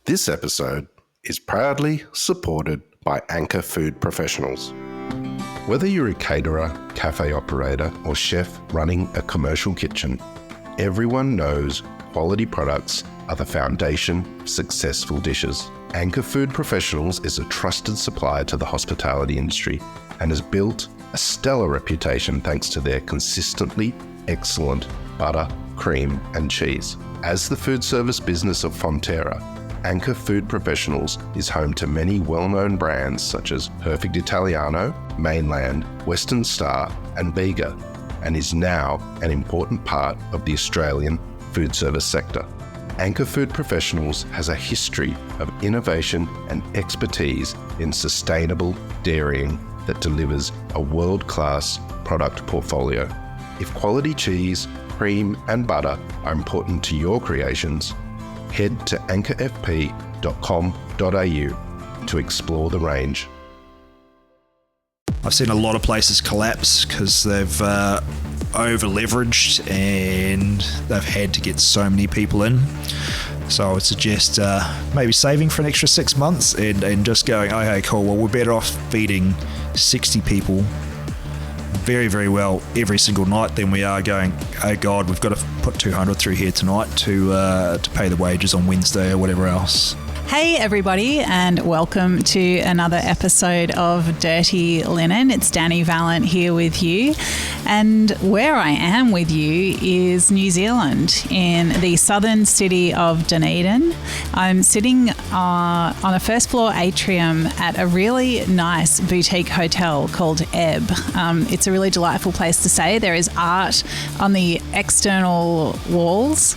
This episode is proudly supported by Anchor Food Professionals. Whether you're a caterer, cafe operator, or chef running a commercial kitchen, everyone knows quality products are the foundation of successful dishes. Anchor Food Professionals is a trusted supplier to the hospitality industry and has built a stellar reputation thanks to their consistently excellent butter, cream, and cheese. As the food service business of Fonterra, Anchor Food Professionals is home to many well-known brands such as Perfect Italiano, Mainland, Western Star, and Bega, and is now an important part of the Australian food service sector. Anchor Food Professionals has a history of innovation and expertise in sustainable dairying that delivers a world-class product portfolio. If quality cheese, cream, and butter are important to your creations, head to anchorfp.com.au to explore the range. I've seen a lot of places collapse because they've over-leveraged and they've had to get so many people in. So I would suggest maybe saving for an extra 6 months and just going, okay, cool, well, we're better off feeding 60 people very, very well every single night than we are going, oh God, we've got to put 200 through here tonight to pay the wages on Wednesday or whatever else. Hey everybody, and welcome to another episode of Dirty Linen. It's Dani Valent here with you, and where I am with you is New Zealand in the southern city of Dunedin. I'm sitting on a first floor atrium at a really nice boutique hotel called Ebb. It's a really delightful place to stay. There is art on the external walls.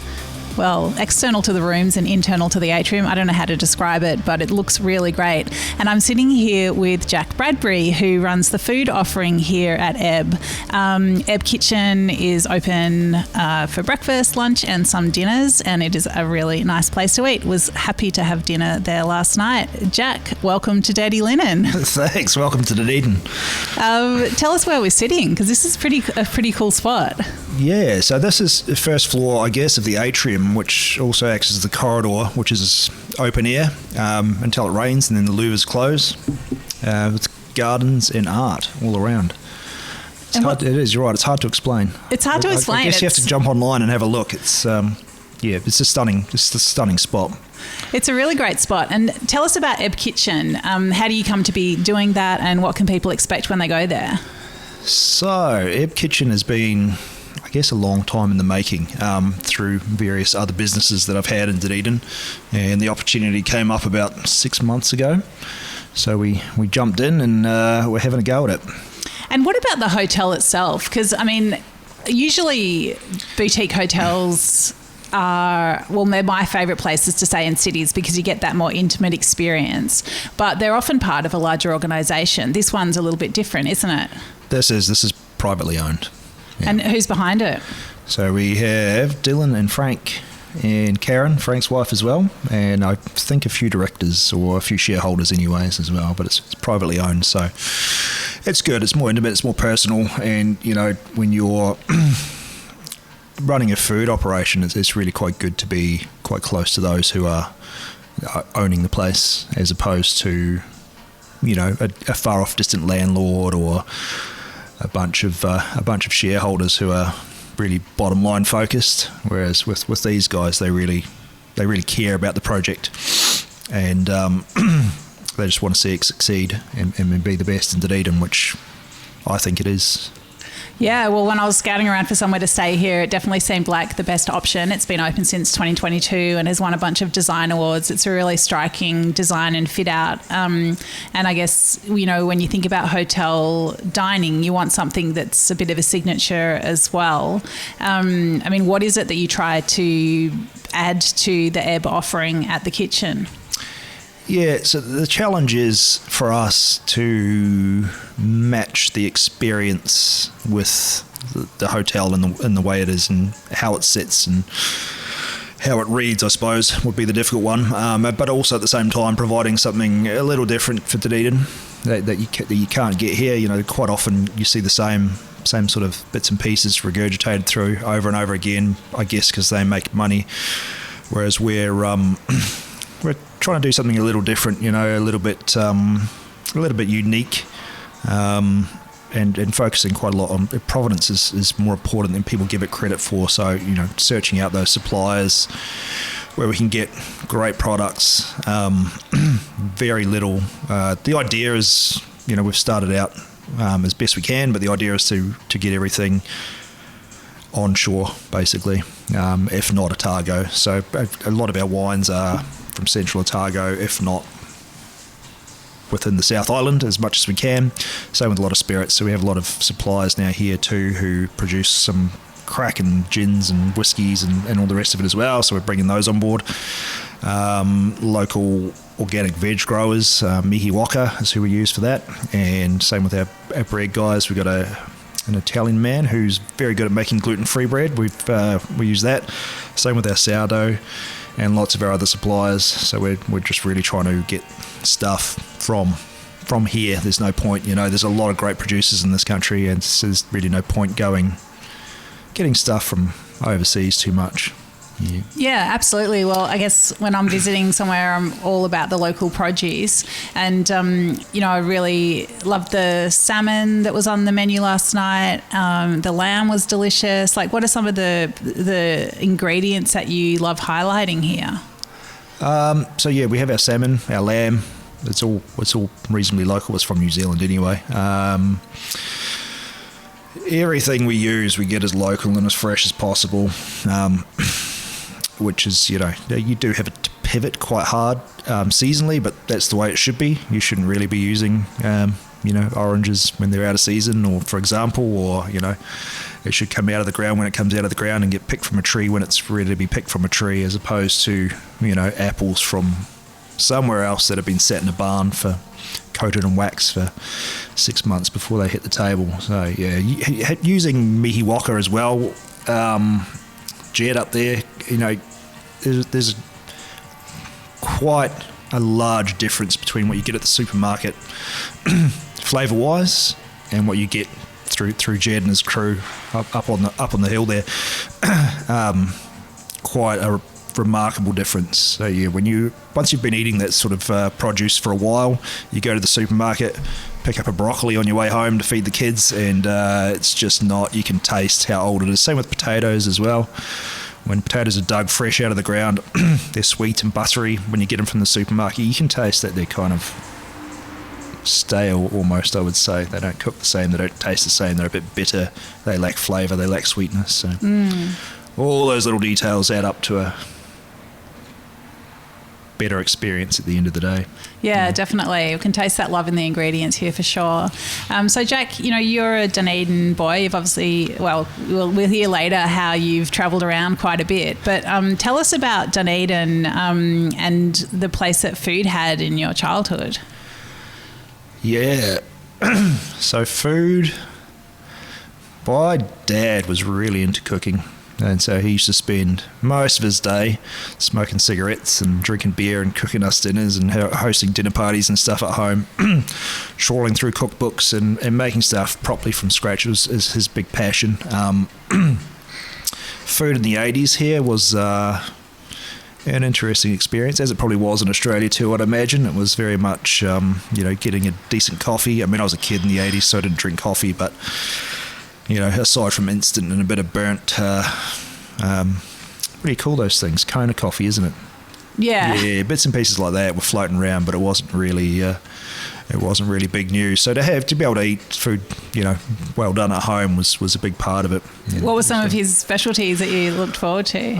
Well, external to the rooms and internal to the atrium. I don't know how to describe it, but it looks really great. And I'm sitting here with Jack Bradbury, who runs the food offering here at Ebb. Ebb Kitchen is open for breakfast, lunch, and some dinners, and it is a really nice place to eat. Was happy to have dinner there last night. Jack, welcome to Dirty Linen. Thanks. Welcome to Dunedin. Tell us where we're sitting, because this is a pretty cool spot. Yeah, so this is the first floor, I guess, of the atrium, which also acts as the corridor, which is open air until it rains, and then the louvers close with gardens and art all around. It is, you're right, it's hard to explain. It's hard to explain. I guess you have to jump online and have a look. It's it's a stunning spot. It's a really great spot. And tell us about Ebb Kitchen. How do you come to be doing that, and what can people expect when they go there? So, Ebb Kitchen has been, I guess, a long time in the making through various other businesses that I've had in Dunedin, and the opportunity came up about 6 months ago. So we jumped in and we're having a go at it. And what about the hotel itself? Because, I mean, usually boutique hotels are, well, they're my favourite places to stay in cities because you get that more intimate experience. But they're often part of a larger organisation. This one's a little bit different, isn't it? This is privately owned. Yeah. And who's behind it? So we have Dylan and Frank and Karen, Frank's wife as well, and I think a few directors or a few shareholders anyways as well, but it's privately owned, so it's good. It's more intimate, it's more personal, and you know, when you're running a food operation, it's really quite good to be quite close to those who are owning the place, as opposed to, you know, a far off distant landlord or a bunch of shareholders who are really bottom line focused. Whereas with these guys, they really care about the project, and they just want to see it succeed and be the best in Dunedin, which I think it is. Yeah, well, when I was scouting around for somewhere to stay here, it definitely seemed like the best option. It's been open since 2022 and has won a bunch of design awards. It's a really striking design and fit out. And I guess, you know, when you think about hotel dining, you want something that's a bit of a signature as well. I mean, what is it that you try to add to the Ebb offering at the kitchen? Yeah, so the challenge is for us to match the experience with the hotel and the way it is and how it sits and how it reads, I suppose, would be the difficult one. But also at the same time providing something a little different for Dunedin that you can't get here. You know, quite often you see the same sort of bits and pieces regurgitated through over and over again, I guess because they make money, whereas we're we're trying to do something a little different, a little bit unique, and focusing quite a lot on provenance is more important than people give it credit for. So, searching out those suppliers where we can get great products, very little. The idea is, we've started out as best we can, but the idea is to get everything onshore, basically, if not Otago. So a lot of our wines are from central Otago, if not within the South Island, as much as we can. Same with a lot of spirits. So we have a lot of suppliers now here too who produce some cracking gins and whiskies and all the rest of it as well. So we're bringing those on board. Local organic veg growers, Mihi Waka is who we use for that. And same with our bread guys. We've got an Italian man who's very good at making gluten-free bread. We use that. Same with our sourdough and lots of our other suppliers. So we're just really trying to get stuff from here. There's no point, there's a lot of great producers in this country, and there's really no point getting stuff from overseas too much. Yeah, absolutely. Well, I guess when I'm visiting somewhere, I'm all about the local produce. And, I really loved the salmon that was on the menu last night. The lamb was delicious. Like, what are some of the ingredients that you love highlighting here? We have our salmon, our lamb. It's all reasonably local. It's from New Zealand anyway. Everything we use, we get as local and as fresh as possible. Which is, you do have to pivot quite hard seasonally, but that's the way it should be. You shouldn't really be using, oranges when they're out of season, or for example, or, it should come out of the ground when it comes out of the ground and get picked from a tree when it's ready to be picked from a tree, as opposed to, apples from somewhere else that have been set in a barn coated in wax for 6 months before they hit the table. So, yeah, using Mihi Waka as well, Jed up there, there's quite a large difference between what you get at the supermarket flavour-wise and what you get through Jed and his crew up on the hill there. Quite a remarkable difference. So yeah, once you've been eating that sort of produce for a while, you go to the supermarket, pick up a broccoli on your way home to feed the kids, and it's just not. You can taste how old it is. Same with potatoes as well. When potatoes are dug fresh out of the ground, they're sweet and buttery. When you get them from the supermarket, you can taste that they're kind of stale almost, I would say. They don't cook the same, they don't taste the same, they're a bit bitter, they lack flavour, they lack sweetness. So all those little details add up to a better experience at the end of the day. Yeah, definitely. We can taste that love in the ingredients here for sure. So Jack, you're a Dunedin boy. You've obviously, we'll hear later how you've travelled around quite a bit, but tell us about Dunedin and the place that food had in your childhood. Yeah. So food, my dad was really into cooking. And so he used to spend most of his day smoking cigarettes and drinking beer and cooking us dinners and hosting dinner parties and stuff at home, trawling through cookbooks and making stuff properly from scratch is his big passion. Food in the 80s here was an interesting experience, as it probably was in Australia too, I'd imagine. It was very much, getting a decent coffee. I mean, I was a kid in the 80s, so I didn't drink coffee, but aside from instant and a bit of burnt, what do you call those things? Kona coffee, isn't it? Yeah. Yeah, bits and pieces like that were floating around, but it wasn't really big news. So to be able to eat food, well done at home was a big part of it. What were some of his specialties that you looked forward to?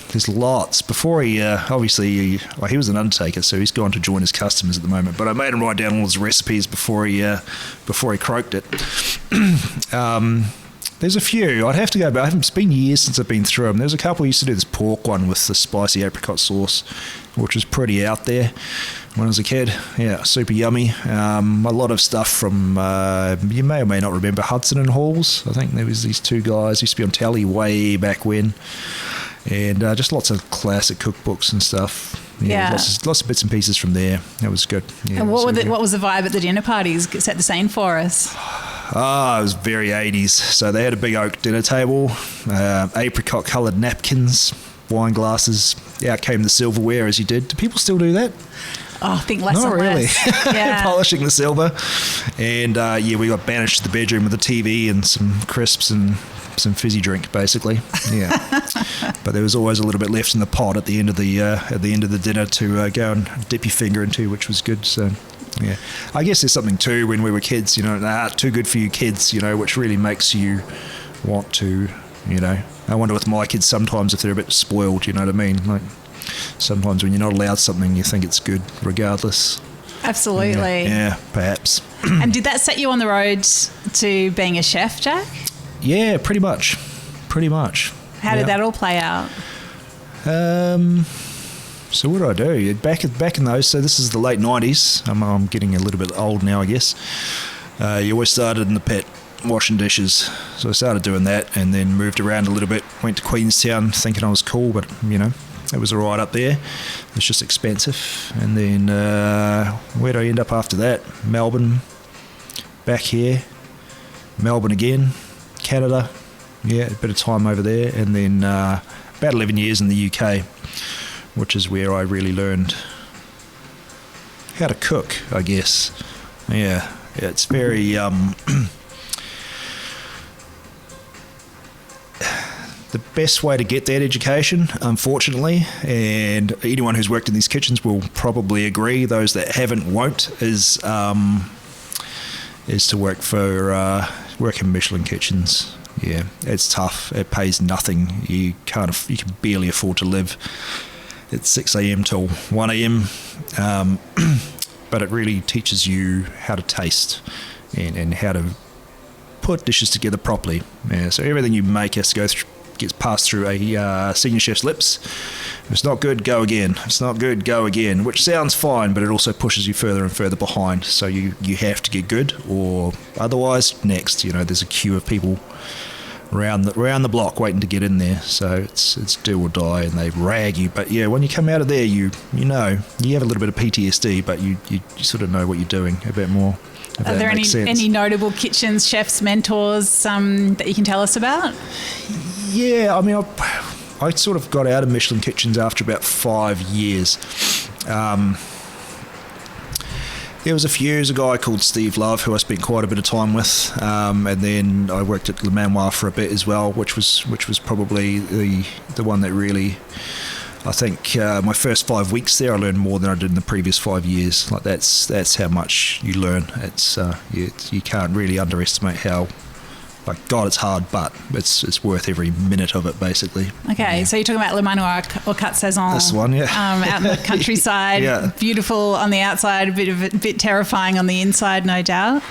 There's lots. Before he, he was an undertaker, so he's gone to join his customers at the moment. But I made him write down all his recipes before he croaked it. There's a few. I'd have to go back. It's been years since I've been through them. There's a couple. I used to do this pork one with the spicy apricot sauce, which was pretty out there when I was a kid. Yeah, super yummy. A lot of stuff from, you may or may not remember, Hudson and Halls. I think there was these two guys. Used to be on telly way back when. And just lots of classic cookbooks and stuff. Yeah. Lots of bits and pieces from there. That was good. Yeah, and what was the vibe at the dinner parties? Set the scene for us. It was very 80s. So they had a big oak dinner table, apricot-coloured napkins, wine glasses. Out came the silverware, as you did. Do people still do that? Oh, I think less Not and really. less. Yeah. Polishing the silver. And we got banished to the bedroom with a TV and some crisps and some fizzy drink, basically. Yeah. But there was always a little bit left in the pot at the end of the dinner to go and dip your finger into, which was good. So yeah, I guess there's something too when we were kids, too good for you kids, which really makes you want to, I wonder with my kids sometimes if they're a bit spoiled, you know what I mean? Like sometimes when you're not allowed something, you think it's good regardless. Absolutely. Yeah, perhaps. And did that set you on the road to being a chef, Jack? Yeah, pretty much. How did that all play out? So what did I do? Back in those, so this is the late 90s. I'm getting a little bit old now, I guess. You always started in the pit, washing dishes. So I started doing that and then moved around a little bit. Went to Queenstown thinking I was cool, but, it was all right up there. It was just expensive. And then where did I end up after that? Melbourne, back here. Melbourne again, Canada. Yeah, a bit of time over there. And then about 11 years in the UK, which is where I really learned how to cook, I guess. Yeah, it's very... the best way to get that education, unfortunately, and anyone who's worked in these kitchens will probably agree, those that haven't won't, is to work in Michelin kitchens. Yeah, it's tough. It pays nothing. You can barely afford to live at 6 a.m. till 1 a.m. But it really teaches you how to taste and how to put dishes together properly. Yeah, so everything you make has to gets passed through a senior chef's lips. If it's not good, go again. If it's not good, go again, which sounds fine, but it also pushes you further and further behind. So you have to get good, or otherwise, next. There's a queue of people around the block waiting to get in there. So it's do or die, and they rag you. But yeah, when you come out of there, you have a little bit of PTSD, but you sort of know what you're doing a bit more. Are there any notable kitchens, chefs, mentors that you can tell us about? Yeah, I mean, I sort of got out of Michelin kitchens after about 5 years. There was a few years, a guy called Steve Love, who I spent quite a bit of time with, and then I worked at Le Manoir for a bit as well, which was probably the one that really, I think, my first 5 weeks there, I learned more than I did in the previous 5 years. Like that's how much you learn. It's you can't really underestimate how. Like, God, it's hard, but it's worth every minute of it, basically. Okay, so you're talking about Le Manoir or Quatre Saisons. This one, yeah. Out in the countryside, yeah. Beautiful on the outside, a bit terrifying on the inside, no doubt.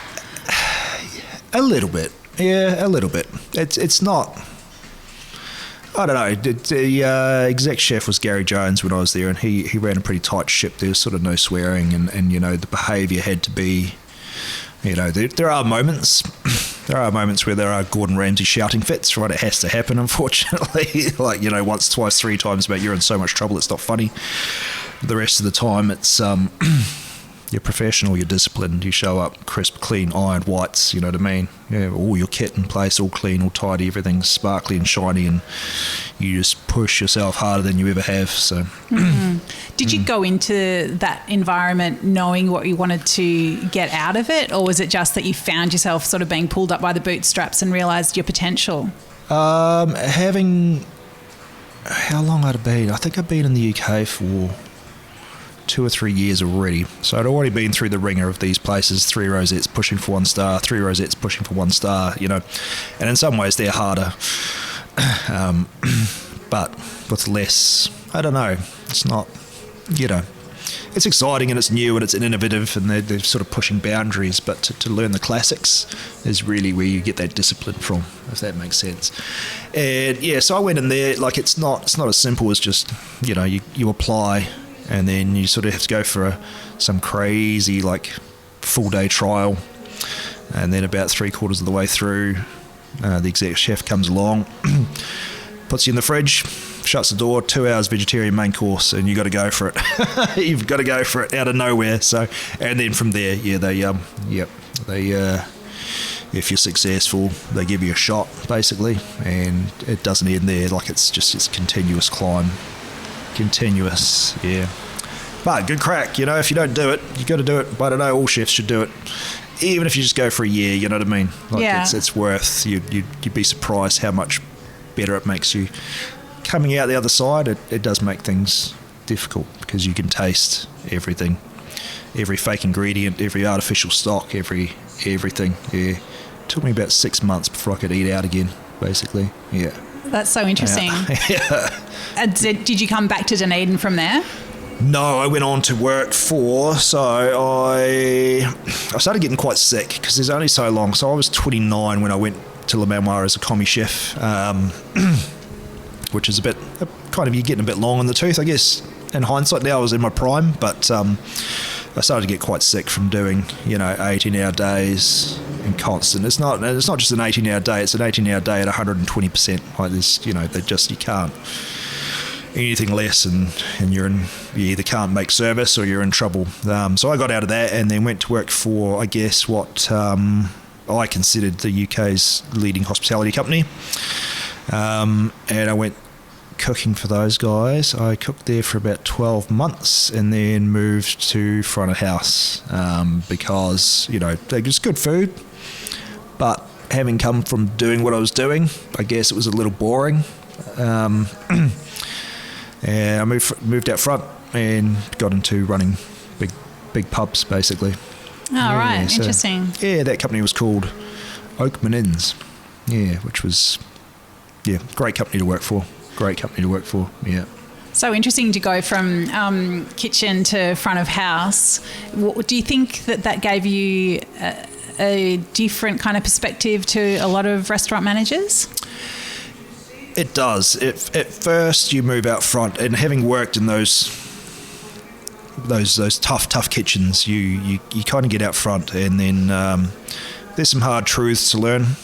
A little bit, yeah, a little bit. It's not. I don't know. The exec chef was Gary Jones when I was there, and he ran a pretty tight ship. There was sort of no swearing, and the behaviour had to be. There are moments. There are moments where there are Gordon Ramsay shouting fits, right? It has to happen, unfortunately. Like, once, twice, 3 times, but you're in so much trouble, it's not funny. The rest of the time, it's you're professional, you're disciplined, you show up crisp, clean, ironed whites, you know what I mean? Yeah, all your kit in place, all clean, all tidy, everything's sparkly and shiny, and you just push yourself harder than you ever have. So, Did you go into that environment knowing what you wanted to get out of it, or was it just that you found yourself sort of being pulled up by the bootstraps and realised your potential? How long had I been? I think I've been in the UK for 2 or 3 years already. So I'd already been through the ringer of these places, 3 rosettes pushing for 1 star, 3 rosettes pushing for 1 star, and in some ways they're harder. But with less, I don't know, it's not, it's exciting and it's new and it's innovative and they're sort of pushing boundaries, but to learn the classics is really where you get that discipline from, if that makes sense. And yeah, so I went in there, like it's not as simple as just, you apply and then you sort of have to go for some crazy like full day trial, and then about 3/4 of the way through, the exec chef comes along, puts you in the fridge, shuts the door, 2 hours vegetarian main course, and you got to go for it. You've got to go for it out of nowhere. So, and then from there, yeah, they if you're successful, they give you a shot, basically, and it doesn't end there. Like, it's just this continuous climb. Continuous, yeah. But good crack, you know, if you don't do it, you got to do it. But I don't know, all chefs should do it. Even if you just go for a year, you know what I mean? Like, yeah. It's worth, you'd be surprised how much better it makes you. Coming out the other side, it does make things difficult because you can taste everything. Every fake ingredient, every artificial stock, everything, yeah. It took me about 6 months before I could eat out again, basically, yeah. That's so interesting. Yeah. Did you come back to Dunedin from there? No, I went on to work so I started getting quite sick because there's only so long. So I was 29 when I went to Le Manoir as a commis chef, which is a bit, kind of, you're getting a bit long in the tooth, I guess. In hindsight now, I was in my prime, but I started to get quite sick from doing, 18-hour days and constant. It's not just an 18-hour day, it's an 18-hour day at 120%. Like this, you can't. Anything less and you either can't make service or you're in trouble. So I got out of that and then went to work for, I guess, what I considered the UK's leading hospitality company. And I went cooking for those guys. I cooked there for about 12 months and then moved to front of house because, they just good food. But having come from doing what I was doing, I guess it was a little boring. And I moved out front and got into running big pubs, basically. Oh, yeah, right. So, interesting. Yeah, that company was called Oakman Inns. Yeah, which was, great company to work for. Yeah. So interesting to go from kitchen to front of house. Do you think that gave you a different kind of perspective to a lot of restaurant managers? It does. At first, you move out front, and having worked in those tough kitchens, you kind of get out front, and then there's some hard truths to learn.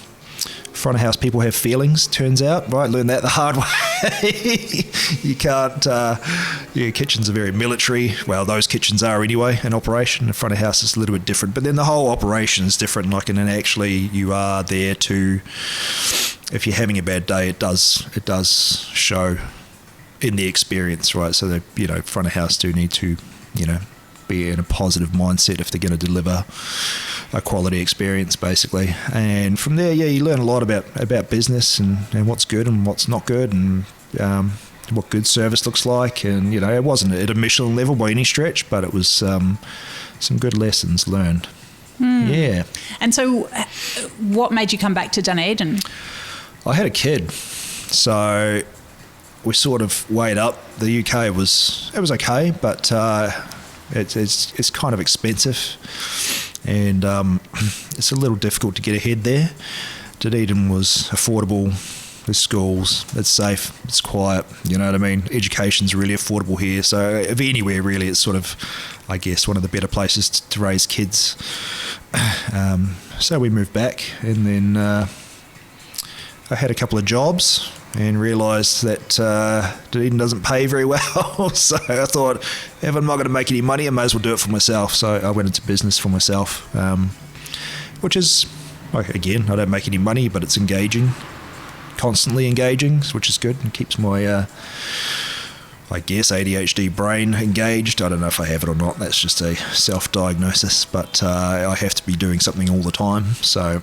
Front of house people have feelings, turns out, right? Learn that the hard way. You can't, kitchens are very military. Well, those kitchens are anyway in operation. The front of house is a little bit different, but then the whole operation is different. Like, and then actually you are there to, if you're having a bad day, it does show in the experience, right? So the, front of house do need to, be in a positive mindset if they're going to deliver a quality experience, basically. And from there, you learn a lot about business and what's good and what's not good, and what good service looks like. And it wasn't at a Michelin level by any stretch, but it was some good lessons learned. Yeah. And so what made you come back to Dunedin? I had a kid, so we sort of weighed up. The UK was okay, but it's kind of expensive, and it's a little difficult to get ahead there. Dunedin was affordable. There's schools. It's safe. It's quiet. You know what I mean? Education's really affordable here. So if anywhere really, it's sort of, I guess, one of the better places to raise kids. So we moved back, and then I had a couple of jobs and realised that Dunedin doesn't pay very well. So I thought, if I'm not going to make any money, I may as well do it for myself. So I went into business for myself, which is, again, I don't make any money, but it's engaging, constantly engaging, which is good and keeps my, I guess, ADHD brain engaged. I don't know if I have it or not. That's just a self-diagnosis, but I have to be doing something all the time. So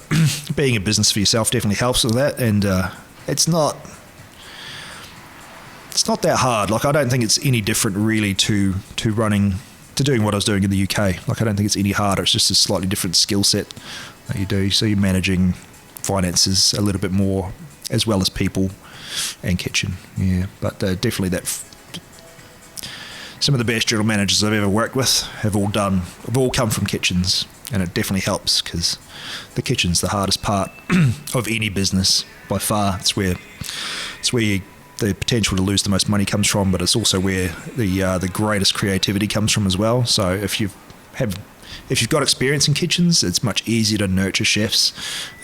being in business for yourself definitely helps with that, and it's not that hard. Like, I don't think it's any different really to doing what I was doing in the UK. Like, I don't think it's any harder. It's just a slightly different skill set that you do. So you're managing finances a little bit more, as well as people and kitchen. Yeah, but definitely some of the best general managers I've ever worked with have all come from kitchens, and it definitely helps because the kitchen's the hardest part of any business by far. It's where the potential to lose the most money comes from, but it's also where the greatest creativity comes from as well. So if you've got experience in kitchens, it's much easier to nurture chefs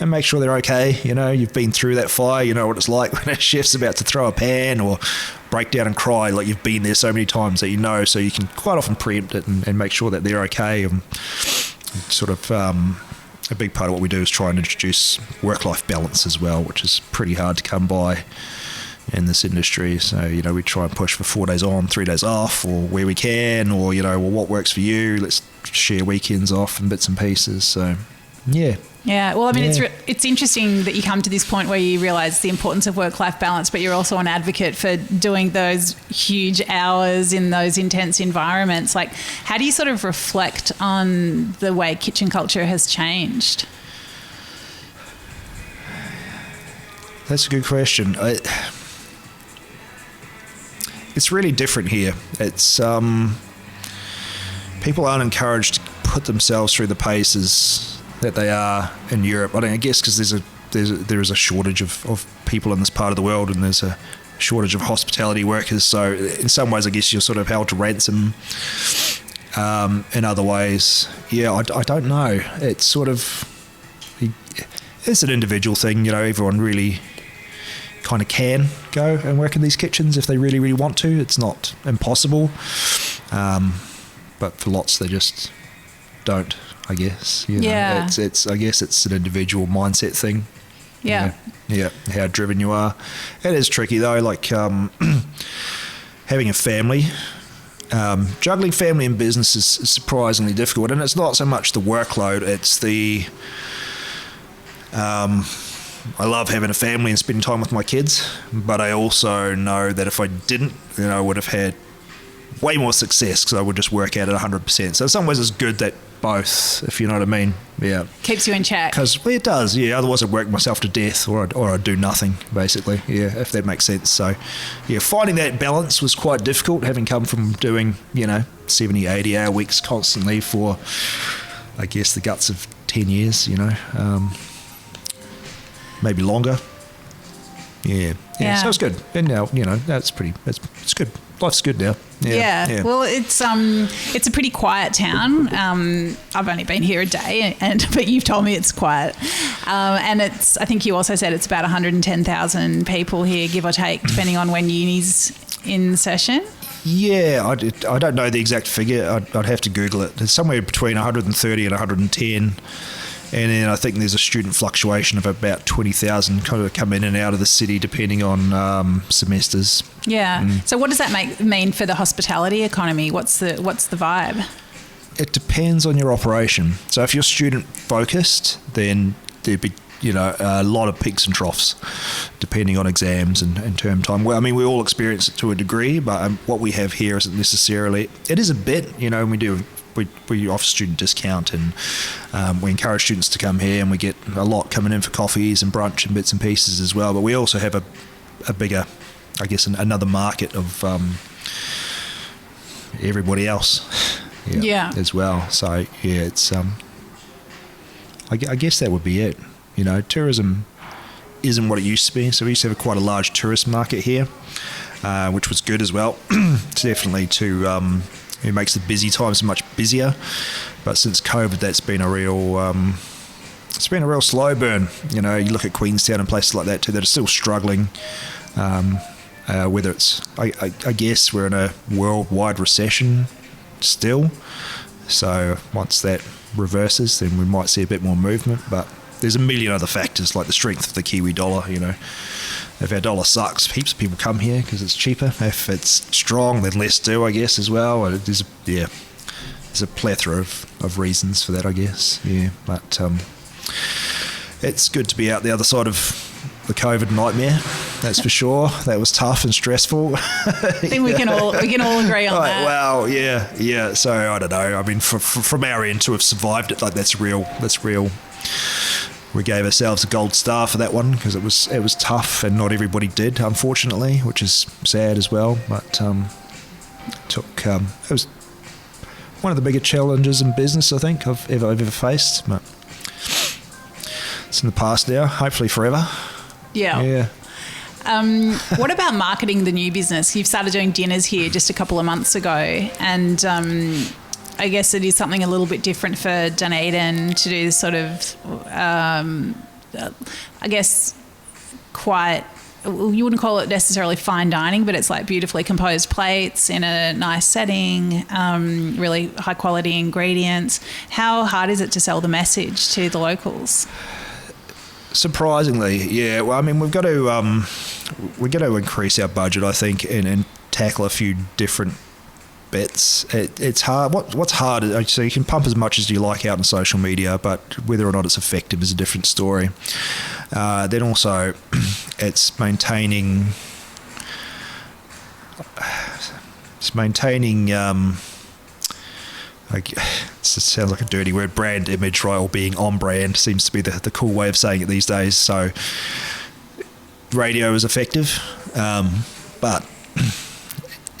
and make sure they're okay. You've been through that fire. You know what it's like when a chef's about to throw a pan or break down and cry. Like, you've been there so many times that so you can quite often preempt it and make sure that they're okay and sort of a big part of what we do is try and introduce work-life balance as well, which is pretty hard to come by in this industry. So, we try and push for 4 days on, 3 days off, or where we can, or, well, what works for you? Let's share weekends off and bits and pieces. So, yeah. Yeah, well, I mean, it's interesting that you come to this point where you realise the importance of work-life balance, but you're also an advocate for doing those huge hours in those intense environments. Like, how do you sort of reflect on the way kitchen culture has changed? That's a good question. It's really different here. It's people aren't encouraged to put themselves through the paces that they are in Europe. I guess because there is a shortage of people in this part of the world, and there's a shortage of hospitality workers. So in some ways, I guess you're sort of held to ransom. In other ways, I don't know. It's sort of, it's an individual thing. Everyone really kind of can go and work in these kitchens if they really, really want to. It's not impossible, but for lots they just don't. I guess. It's I guess it's an individual mindset thing. Yeah. Yeah. How driven you are. It is tricky though. Like having a family, juggling family and business is surprisingly difficult, and it's not so much the workload. It's the I love having a family and spending time with my kids, but I also know that if I didn't, I would have had way more success because I would just work at it 100%. So in some ways it's good that both, if you know what I mean. Yeah. Keeps you in check. Because it does, yeah. Otherwise I'd work myself to death or I'd do nothing, basically. Yeah, if that makes sense. So, yeah, finding that balance was quite difficult, having come from doing, 70, 80-hour weeks constantly for, I guess, the guts of 10 years, maybe longer. Yeah. So it's good. And now, it's good. Life's good now. Yeah. Well, it's a pretty quiet town. I've only been here a day, but you've told me it's quiet. And it's, I think you also said it's about 110,000 people here, give or take, depending on when uni's in session. Yeah, I don't know the exact figure. I'd have to Google it. It's somewhere between 130 and 110. And then I think there's a student fluctuation of about 20,000 kind of come in and out of the city depending on semesters. Yeah. So what does that mean for the hospitality economy? What's the vibe? It depends on your operation. So if you're student focused, then there'd be a lot of peaks and troughs depending on exams and term time. Well, I mean, we all experience it to a degree, but what we have here isn't necessarily. It is a bit, we offer student discount, and we encourage students to come here, and we get a lot coming in for coffees and brunch and bits and pieces as well. But we also have a bigger, I guess, another market of everybody else as well. So, yeah, it's I guess that would be it. Tourism isn't what it used to be. So we used to have quite a large tourist market here, which was good as well. It's definitely it makes the busy times much busier, but since COVID, that's been a real slow burn. You look at Queenstown and places like that too that are still struggling. Whether it's, I guess we're in a worldwide recession still, so once that reverses, then we might see a bit more movement. But there's a million other factors like the strength of the Kiwi dollar. If our dollar sucks, heaps of people come here because it's cheaper. If it's strong, then less do, I guess, as well. There's a plethora of reasons for that, I guess. Yeah, but it's good to be out the other side of the COVID nightmare. That's for sure. That was tough and stressful. I think we can all agree on that. Well, yeah. So I don't know. I mean, from our end to have survived it, like that's real. We gave ourselves a gold star for that one because it was tough and not everybody did, unfortunately, which is sad as well. But it was one of the bigger challenges in business I think I've ever faced. But it's in the past now, hopefully forever. Yeah. What about marketing the new business? You've started doing dinners here just a couple of months ago, and I guess it is something a little bit different for Dunedin to do this sort of, I guess, quite you wouldn't call it necessarily fine dining, but it's like beautifully composed plates in a nice setting, really high quality ingredients. How hard is it to sell the message to the locals? Surprisingly, yeah. Well, I mean, we've got to increase our budget, I think, and tackle a few different bits. It's hard. What's hard is, so you can pump as much as you like out on social media, but whether or not it's effective is a different story. Then also, it's maintaining. It sounds like a dirty word, brand image, right? Or being on brand seems to be the cool way of saying it these days. So radio is effective, but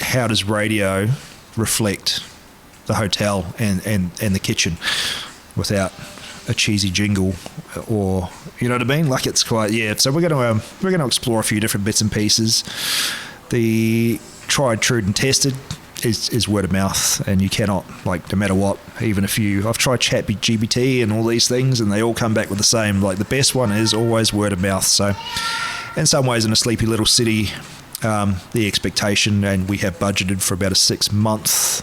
how does radio reflect the hotel and the kitchen without a cheesy jingle, or you know what I mean? Like, it's quite, yeah. So we're going to explore a few different bits and pieces. The tried, true and tested is word of mouth, and you cannot, like, no matter what, even if I've tried ChatGPT and all these things, and they all come back with the same, like, the best one is always word of mouth. So in some ways, in a sleepy little city, the expectation, and we have budgeted for about a 6-month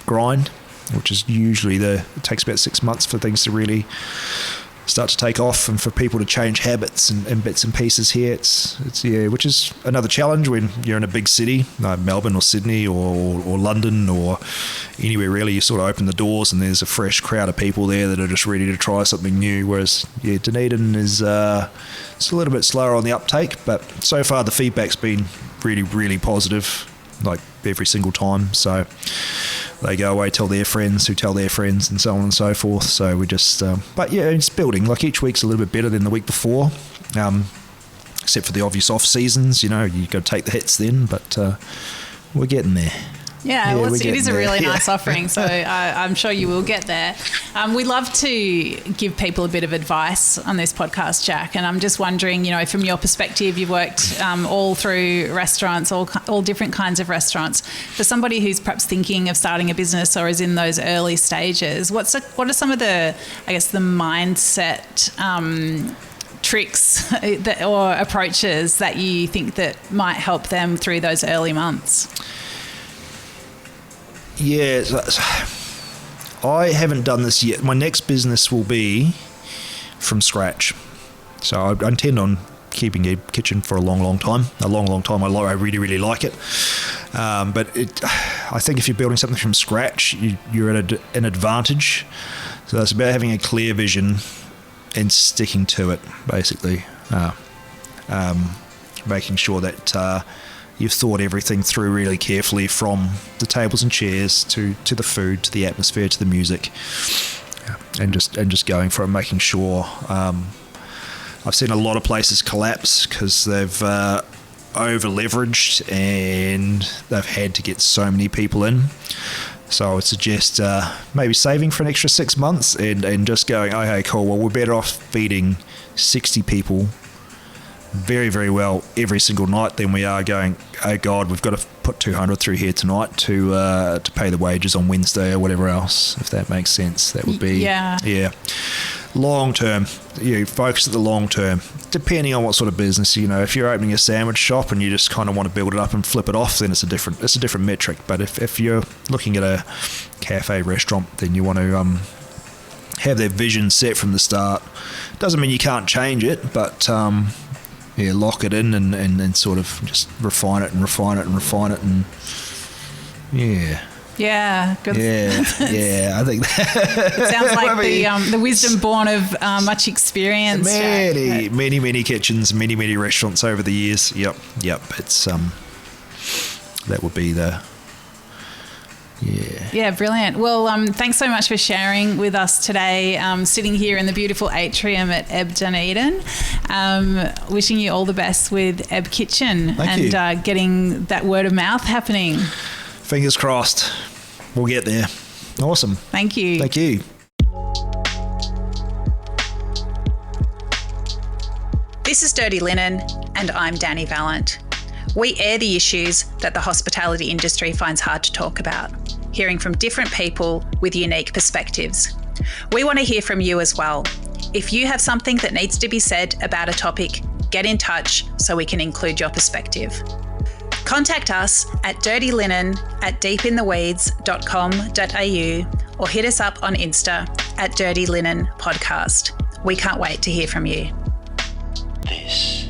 grind, which is usually it takes about 6 months for things to really start to take off and for people to change habits and bits and pieces here. It's which is another challenge when you're in a big city like Melbourne or Sydney or London or anywhere really. You sort of open the doors and there's a fresh crowd of people there that are just ready to try something new, whereas Dunedin is it's a little bit slower on the uptake, but so far the feedback's been really, really positive, like every single time. So they go away, tell their friends who tell their friends, and so on and so forth. So we just, but yeah, it's building. Like, each week's a little bit better than the week before, except for the obvious off seasons. You know, you got to take the hits then, but we're getting there. Yeah, well, it is a really nice offering, so I'm sure you will get there. We love to give people a bit of advice on this podcast, Jack, and I'm just wondering, you know, from your perspective, you've worked all through restaurants, all different kinds of restaurants. For somebody who's perhaps thinking of starting a business or is in those early stages, what are some of the, I guess, the mindset tricks or approaches that you think that might help them through those early months? Yeah, I haven't done this yet. My next business will be from scratch. So I intend on keeping a kitchen for a long time. I really, really like it. But I think if you're building something from scratch, you're at an advantage. So it's about having a clear vision and sticking to it, basically. Making sure that you've thought everything through really carefully, from the tables and chairs to the food, to the atmosphere, to the music, and just going for it, making sure. I've seen a lot of places collapse because they've over leveraged and they've had to get so many people in. So I would suggest maybe saving for an extra 6 months and just going, okay, cool, well, we're better off feeding 60 people very, very well every single night than we are going, oh God, we've got to put 200 through here tonight to pay the wages on Wednesday or whatever else, if that makes sense. That would be, yeah. Long term, you focus at the long term, depending on what sort of business. You know, if you're opening a sandwich shop and you just kind of want to build it up and flip it off, then it's a different metric. But if you're looking at a cafe restaurant, then you want to have that vision set from the start. Doesn't mean you can't change it, but lock it in and sort of just refine it, and yeah, good. Yeah, I think that it sounds like the wisdom born of much experience. Many kitchens, many restaurants over the years. Yep. It's that would be the. Yeah, brilliant. Well, thanks so much for sharing with us today, sitting here in the beautiful atrium at Ebb-Dunedin. Wishing you all the best with Ebb Kitchen. Thank you. Getting that word of mouth happening. Fingers crossed. We'll get there. Awesome. Thank you. Thank you. This is Dirty Linen, and I'm Dani Valent. We air the issues that the hospitality industry finds hard to talk about, hearing from different people with unique perspectives. We want to hear from you as well. If you have something that needs to be said about a topic, get in touch so we can include your perspective. Contact us at dirtylinen@deepintheweeds.com.au or hit us up on Insta at Dirty Linen Podcast. We can't wait to hear from you. This